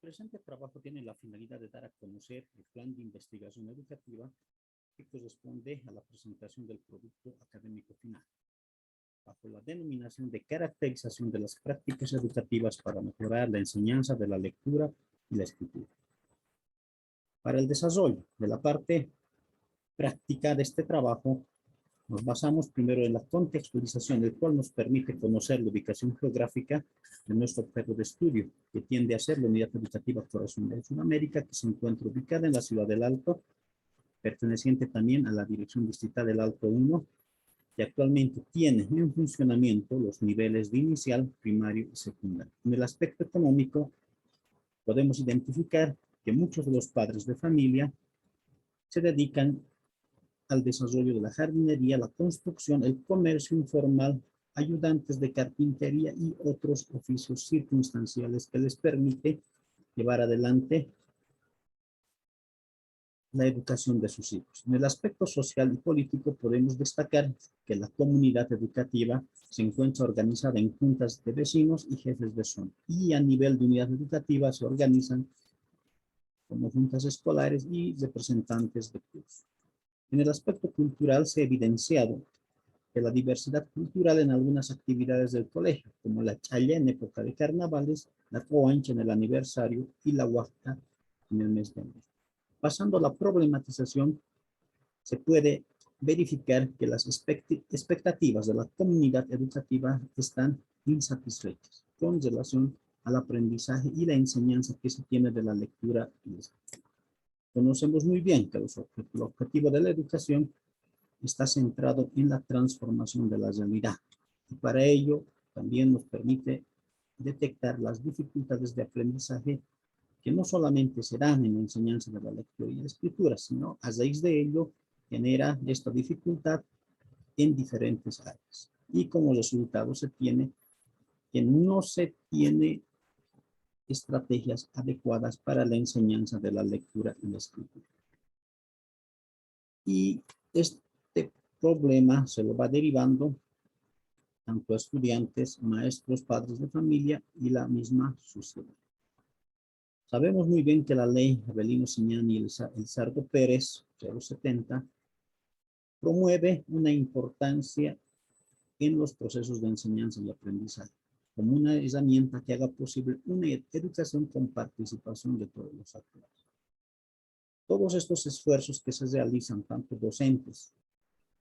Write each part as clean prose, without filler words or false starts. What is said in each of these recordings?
presente trabajo tiene la finalidad de dar a conocer el plan de investigación educativa que corresponde a la presentación del producto académico final, bajo la denominación de caracterización de las prácticas educativas para mejorar la enseñanza de la lectura y la escritura. Para el desarrollo de la parte práctica de este trabajo, nos basamos primero en la contextualización, el cual nos permite conocer la ubicación geográfica de nuestro objeto de estudio, que tiende a ser la Unidad Educativa Corazón de Sudamérica, que se encuentra ubicada en la ciudad del Alto, perteneciente también a la Dirección Distrital del Alto 1, y actualmente tiene en funcionamiento los niveles de inicial, primario y secundario. En el aspecto económico, podemos identificar que muchos de los padres de familia se dedican al desarrollo de la jardinería, la construcción, el comercio informal, ayudantes de carpintería y otros oficios circunstanciales que les permite llevar adelante la educación de sus hijos. En el aspecto social y político podemos destacar que la comunidad educativa se encuentra organizada en juntas de vecinos y jefes de zona, y a nivel de unidad educativa se organizan como juntas escolares y representantes de curso. En el aspecto cultural se ha evidenciado que la diversidad cultural en algunas actividades del colegio, como la chaya en época de carnavales, la coancha en el aniversario y la huasca en el mes de enero. Pasando a la problematización, se puede verificar que las expectativas de la comunidad educativa están insatisfechas con relación al aprendizaje y la enseñanza que se tiene de la lectura y la escritura. Conocemos muy bien que el objetivo de la educación está centrado en la transformación de la realidad, y para ello también nos permite detectar las dificultades de aprendizaje que no solamente se dan en la enseñanza de la lectura y la escritura, sino a raíz de ello genera esta dificultad en diferentes áreas. Y como resultado se tiene que no se tiene estrategias adecuadas para la enseñanza de la lectura y la escritura. Y este problema se lo va derivando tanto a estudiantes, maestros, padres de familia y la misma sociedad. Sabemos muy bien que la ley Avelino Siñani y Elizardo Pérez 070 promueve una importancia en los procesos de enseñanza y aprendizaje como una herramienta que haga posible una educación con participación de todos los actores. Todos estos esfuerzos que se realizan, tanto docentes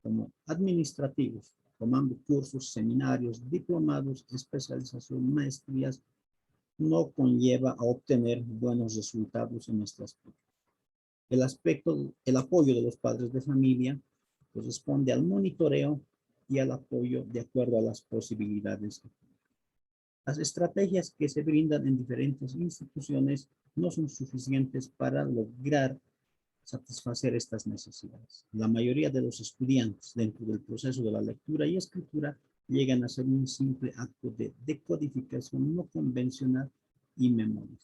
como administrativos, tomando cursos, seminarios, diplomados, especialización, maestrías, no conlleva a obtener buenos resultados en este aspecto. El apoyo de los padres de familia corresponde al monitoreo y al apoyo de acuerdo a las posibilidades. Las estrategias que se brindan en diferentes instituciones no son suficientes para lograr satisfacer estas necesidades. La mayoría de los estudiantes dentro del proceso de la lectura y escritura llegan a ser un simple acto de decodificación no convencional y memoria.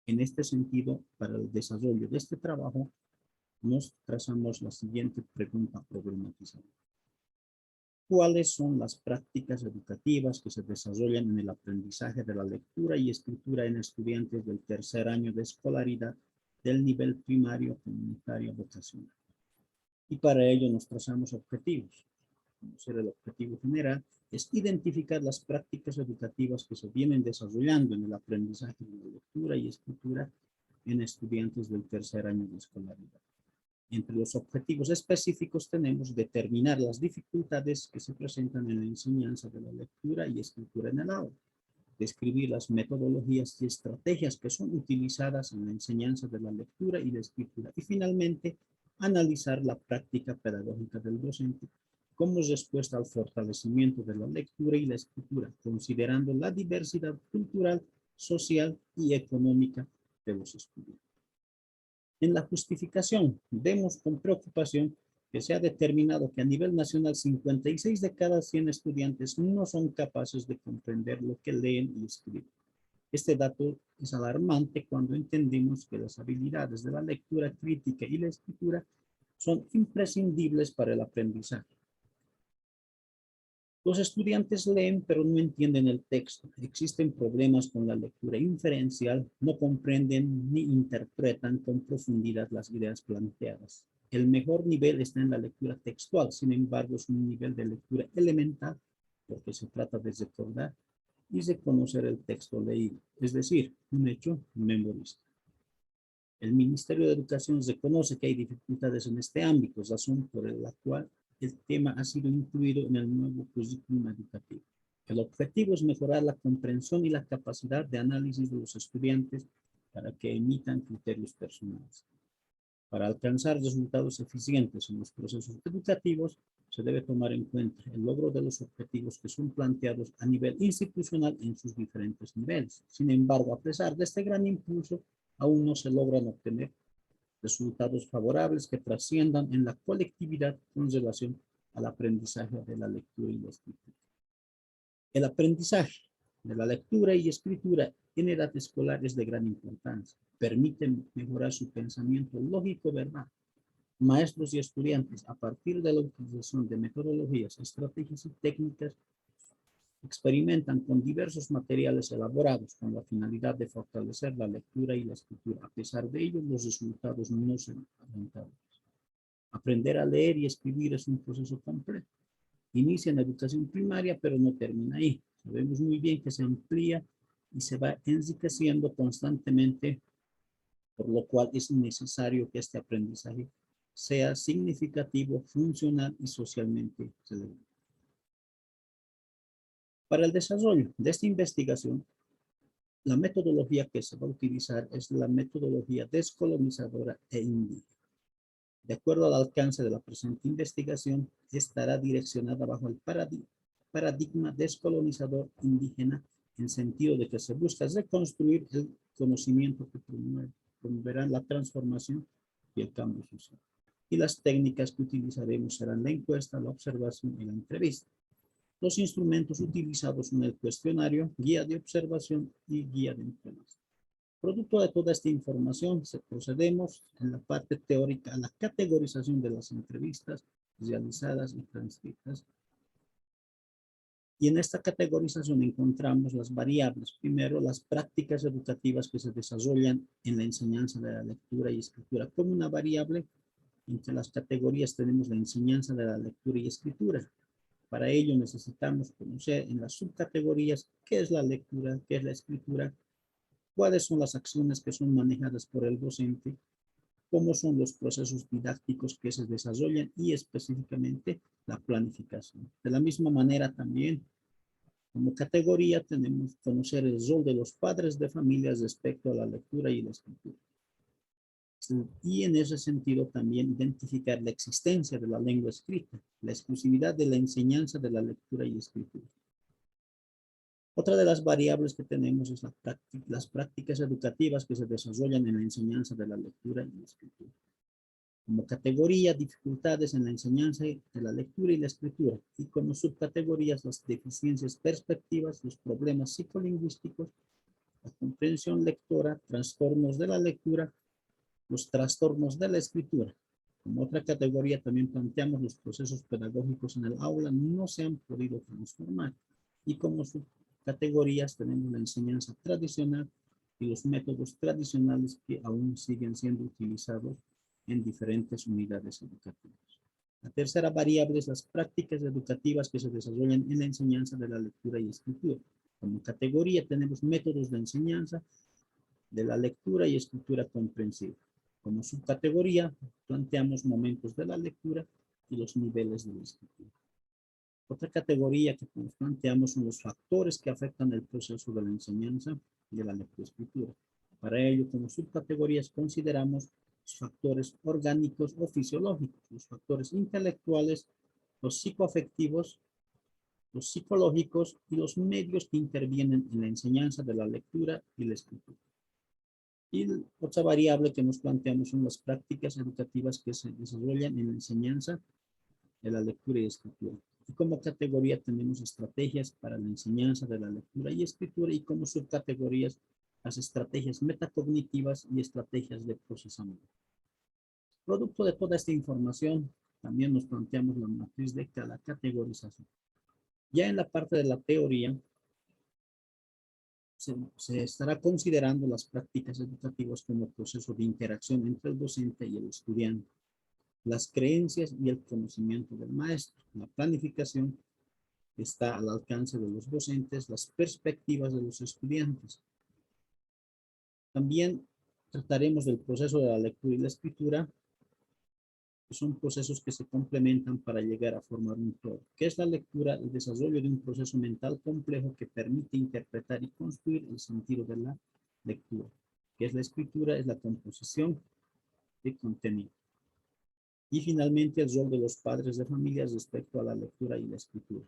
En este sentido, para el desarrollo de este trabajo, nos trazamos la siguiente pregunta problematizada. ¿Cuáles son las prácticas educativas que se desarrollan en el aprendizaje de la lectura y escritura en estudiantes del tercer año de escolaridad del nivel primario comunitario vocacional? Y para ello nos trazamos objetivos. El objetivo general es identificar las prácticas educativas que se vienen desarrollando en el aprendizaje de la lectura y escritura en estudiantes del tercer año de escolaridad. Entre los objetivos específicos tenemos determinar las dificultades que se presentan en la enseñanza de la lectura y escritura en el aula, describir las metodologías y estrategias que son utilizadas en la enseñanza de la lectura y la escritura, y finalmente analizar la práctica pedagógica del docente como respuesta al fortalecimiento de la lectura y la escritura, considerando la diversidad cultural, social y económica de los estudiantes. En la justificación, vemos con preocupación que se ha determinado que a nivel nacional 56 de cada 100 estudiantes no son capaces de comprender lo que leen y escriben. Este dato es alarmante cuando entendemos que las habilidades de la lectura crítica y la escritura son imprescindibles para el aprendizaje. Los estudiantes leen, pero no entienden el texto. Existen problemas con la lectura inferencial, no comprenden ni interpretan con profundidad las ideas planteadas. El mejor nivel está en la lectura textual, sin embargo, es un nivel de lectura elemental, porque se trata de recordar y de conocer el texto leído, es decir, un hecho memorista. El Ministerio de Educación reconoce que hay dificultades en este ámbito, razón por la cual el tema ha sido incluido en el nuevo currículum educativo. El objetivo es mejorar la comprensión y la capacidad de análisis de los estudiantes para que emitan criterios personales. Para alcanzar resultados eficientes en los procesos educativos, se debe tomar en cuenta el logro de los objetivos que son planteados a nivel institucional en sus diferentes niveles. Sin embargo, a pesar de este gran impulso, aún no se logran obtener resultados favorables que trasciendan en la colectividad con relación al aprendizaje de la lectura y la escritura. El aprendizaje de la lectura y escritura en edad escolar es de gran importancia. Permiten mejorar su pensamiento lógico verbal. Maestros y estudiantes, a partir de la utilización de metodologías, estrategias y técnicas, experimentan con diversos materiales elaborados con la finalidad de fortalecer la lectura y la escritura. A pesar de ello, los resultados no son alentados. Aprender a leer y escribir es un proceso complejo. Inicia en la educación primaria, pero no termina ahí. Sabemos muy bien que se amplía y se va enriqueciendo constantemente, por lo cual es necesario que este aprendizaje sea significativo, funcional y socialmente relevante. Para el desarrollo de esta investigación, la metodología que se va a utilizar es la metodología descolonizadora e indígena. De acuerdo al alcance de la presente investigación, estará direccionada bajo el paradigma descolonizador indígena, en sentido de que se busca reconstruir el conocimiento que promoverá la transformación y el cambio social. Y las técnicas que utilizaremos serán la encuesta, la observación y la entrevista. Los instrumentos utilizados son el cuestionario, guía de observación y guía de entrevista. Producto de toda esta información, procedemos en la parte teórica a la categorización de las entrevistas realizadas y transcritas. Y en esta categorización encontramos las variables. Primero, las prácticas educativas que se desarrollan en la enseñanza de la lectura y escritura. Como una variable, entre las categorías tenemos la enseñanza de la lectura y escritura. Para ello necesitamos conocer en las subcategorías qué es la lectura, qué es la escritura, cuáles son las acciones que son manejadas por el docente, cómo son los procesos didácticos que se desarrollan y específicamente la planificación. De la misma manera también, como categoría, tenemos que conocer el rol de los padres de familias respecto a la lectura y la escritura. Y en ese sentido también identificar la existencia de la lengua escrita, la exclusividad de la enseñanza de la lectura y escritura. Otra de las variables que tenemos es las prácticas educativas que se desarrollan en la enseñanza de la lectura y la escritura. Como categoría, dificultades en la enseñanza de la lectura y la escritura. Y como subcategorías, las deficiencias perspectivas, los problemas psicolingüísticos, la comprensión lectora, trastornos de la lectura, los trastornos de la escritura. Como otra categoría también planteamos los procesos pedagógicos en el aula no se han podido transformar. Y como subcategorías tenemos la enseñanza tradicional y los métodos tradicionales que aún siguen siendo utilizados en diferentes unidades educativas. La tercera variable es las prácticas educativas que se desarrollan en la enseñanza de la lectura y escritura. Como categoría tenemos métodos de enseñanza de la lectura y escritura comprensiva. Como subcategoría planteamos momentos de la lectura y los niveles de la escritura. Otra categoría que planteamos son los factores que afectan el proceso de la enseñanza y de la lectura y escritura. Para ello, como subcategorías consideramos los factores orgánicos o fisiológicos, los factores intelectuales, los psicoafectivos, los psicológicos y los medios que intervienen en la enseñanza de la lectura y la escritura. Y otra variable que nos planteamos son las prácticas educativas que se desarrollan en la enseñanza de la lectura y escritura. Y como categoría tenemos estrategias para la enseñanza de la lectura y escritura y como subcategorías las estrategias metacognitivas y estrategias de procesamiento. Producto de toda esta información, también nos planteamos la matriz de la categorización. Ya en la parte de la teoría, se estará considerando las prácticas educativas como proceso de interacción entre el docente y el estudiante, las creencias y el conocimiento del maestro. La planificación está al alcance de los docentes, las perspectivas de los estudiantes. También trataremos del proceso de la lectura y la escritura, que son procesos que se complementan para llegar a formar un todo. ¿Qué es la lectura? El desarrollo de un proceso mental complejo que permite interpretar y construir el sentido de la lectura. ¿Qué es la escritura? Es la composición de contenido. Y finalmente el rol de los padres de familias respecto a la lectura y la escritura.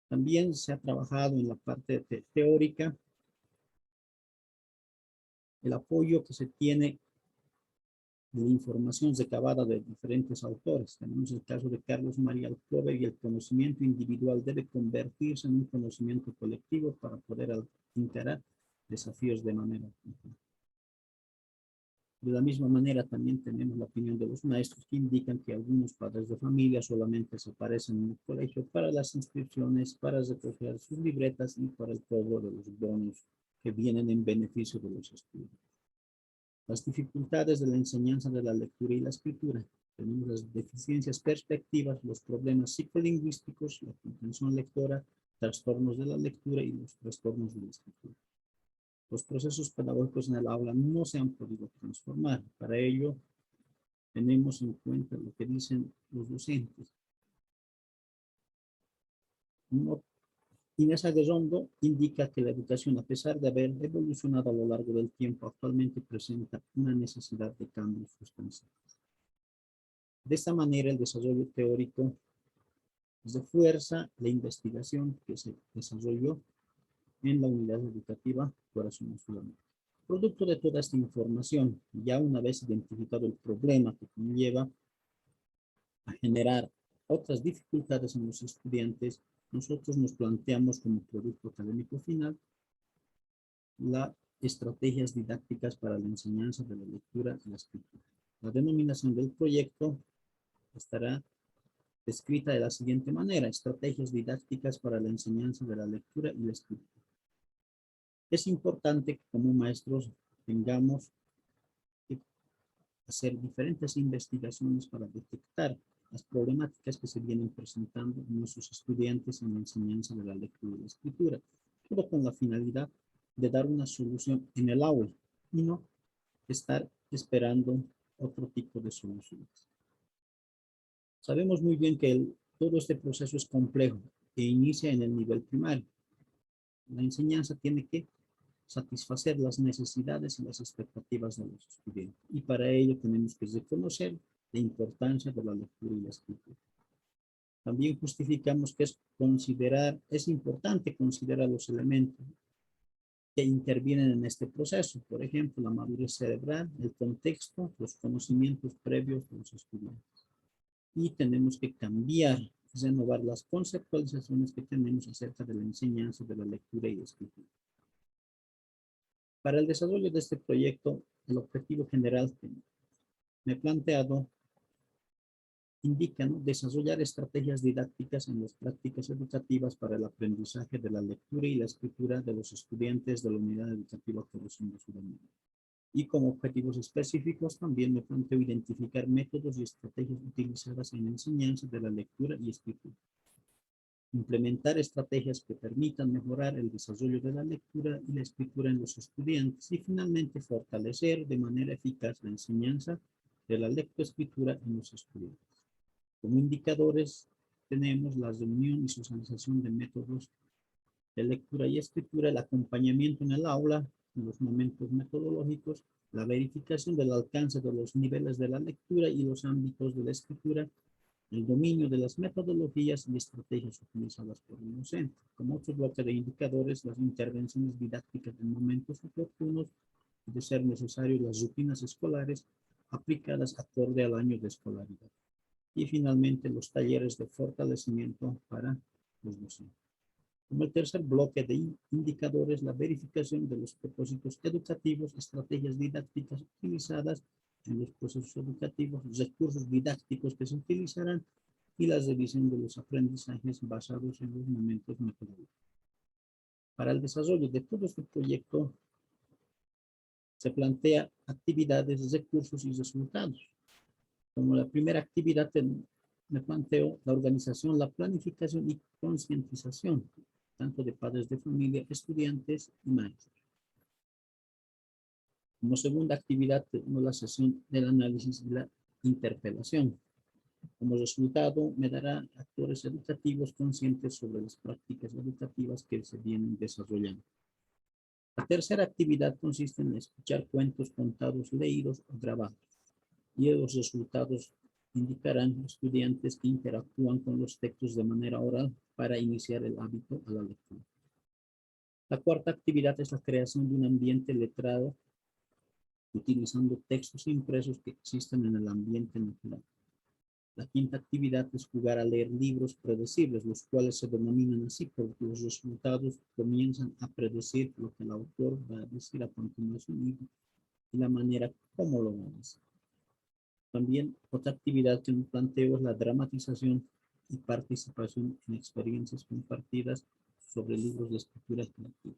También se ha trabajado en la parte teórica, el apoyo que se tiene de la información recabada de diferentes autores. Tenemos el caso de Carlos María Alcover y el conocimiento individual debe convertirse en un conocimiento colectivo para poder encarar desafíos de manera conjunta. De la misma manera, también tenemos la opinión de los maestros que indican que algunos padres de familia solamente se aparecen en el colegio para las inscripciones, para recoger sus libretas y para el cobro de los bonos que vienen en beneficio de los estudiantes. Las dificultades de la enseñanza de la lectura y la escritura. Tenemos las deficiencias perspectivas, los problemas psicolingüísticos, la comprensión lectora, trastornos de la lectura y los trastornos de la escritura. Los procesos pedagógicos en el aula no se han podido transformar. Para ello, tenemos en cuenta lo que dicen los docentes. Inés Arredondo indica que la educación, a pesar de haber evolucionado a lo largo del tiempo, actualmente presenta una necesidad de cambios sustanciales. De esta manera, el desarrollo teórico refuerza la investigación que se desarrolló en la unidad educativa Corazón Azul. Producto de toda esta información, ya una vez identificado el problema que conlleva a generar otras dificultades en los estudiantes, nosotros nos planteamos como producto académico final las estrategias didácticas para la enseñanza de la lectura y la escritura. La denominación del proyecto estará descrita de la siguiente manera: estrategias didácticas para la enseñanza de la lectura y la escritura. Es importante que como maestros tengamos que hacer diferentes investigaciones para detectar las problemáticas que se vienen presentando en nuestros estudiantes en la enseñanza de la lectura y la escritura, todo con la finalidad de dar una solución en el aula y no estar esperando otro tipo de soluciones. Sabemos muy bien que todo este proceso es complejo e inicia en el nivel primario. La enseñanza tiene que satisfacer las necesidades y las expectativas de los estudiantes. Y para ello tenemos que reconocer la importancia de la lectura y la escritura. También justificamos que es importante considerar los elementos que intervienen en este proceso. Por ejemplo, la madurez cerebral, el contexto, los conocimientos previos de los estudiantes. Y tenemos que cambiar, renovar las conceptualizaciones que tenemos acerca de la enseñanza de la lectura y la escritura. Para el desarrollo de este proyecto, el objetivo general que me he planteado indica, ¿no?, desarrollar estrategias didácticas en las prácticas educativas para el aprendizaje de la lectura y la escritura de los estudiantes de la unidad educativa Corazón de Sudamérica. Y como objetivos específicos también me planteo identificar métodos y estrategias utilizadas en la enseñanza de la lectura y escritura. Implementar estrategias que permitan mejorar el desarrollo de la lectura y la escritura en los estudiantes y finalmente fortalecer de manera eficaz la enseñanza de la lectoescritura en los estudiantes. Como indicadores tenemos la reunión y socialización de métodos de lectura y escritura, el acompañamiento en el aula, en los momentos metodológicos, la verificación del alcance de los niveles de la lectura y los ámbitos de la escritura, el dominio de las metodologías y estrategias utilizadas por el docente. Como otro bloque de indicadores, las intervenciones didácticas en momentos oportunos, de ser necesario las rutinas escolares aplicadas acorde al año de escolaridad. Y finalmente los talleres de fortalecimiento para los docentes. Como el tercer bloque de indicadores, la verificación de los propósitos educativos, estrategias didácticas utilizadas en los procesos educativos, recursos didácticos que se utilizarán y la revisión de los aprendizajes basados en los momentos metodológicos. Para el desarrollo de todo este proyecto se plantea actividades, recursos y resultados. Como la primera actividad me planteo la organización, la planificación y concientización, tanto de padres de familia, estudiantes y maestros. Como segunda actividad, tenemos la sesión del análisis y la interpelación. Como resultado, me dará actores educativos conscientes sobre las prácticas educativas que se vienen desarrollando. La tercera actividad consiste en escuchar cuentos contados, leídos o grabados, y los resultados indicarán estudiantes que interactúan con los textos de manera oral para iniciar el hábito a la lectura. La cuarta actividad es la creación de un ambiente letrado utilizando textos impresos que existen en el ambiente natural. La quinta actividad es jugar a leer libros predecibles, los cuales se denominan así porque los resultados comienzan a predecir lo que el autor va a decir a continuación y la manera como lo va a decir. También otra actividad que me planteo es la dramatización y participación en experiencias compartidas sobre libros de escritura creativa.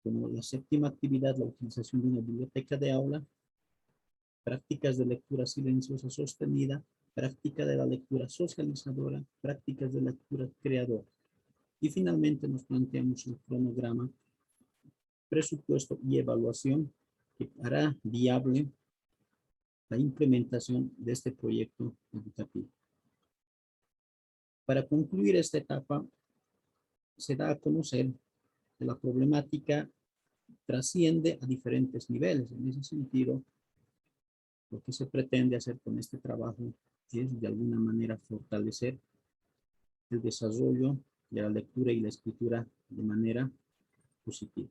Como la séptima actividad, la utilización de una biblioteca de aula, prácticas de lectura silenciosa sostenida, práctica de la lectura socializadora, prácticas de lectura creadora. Y finalmente nos planteamos el cronograma, presupuesto y evaluación que hará viable la implementación de este proyecto educativo. Para concluir esta etapa, se da a conocer que la problemática trasciende a diferentes niveles. En ese sentido, lo que se pretende hacer con este trabajo es de alguna manera fortalecer el desarrollo de la lectura y la escritura de manera positiva.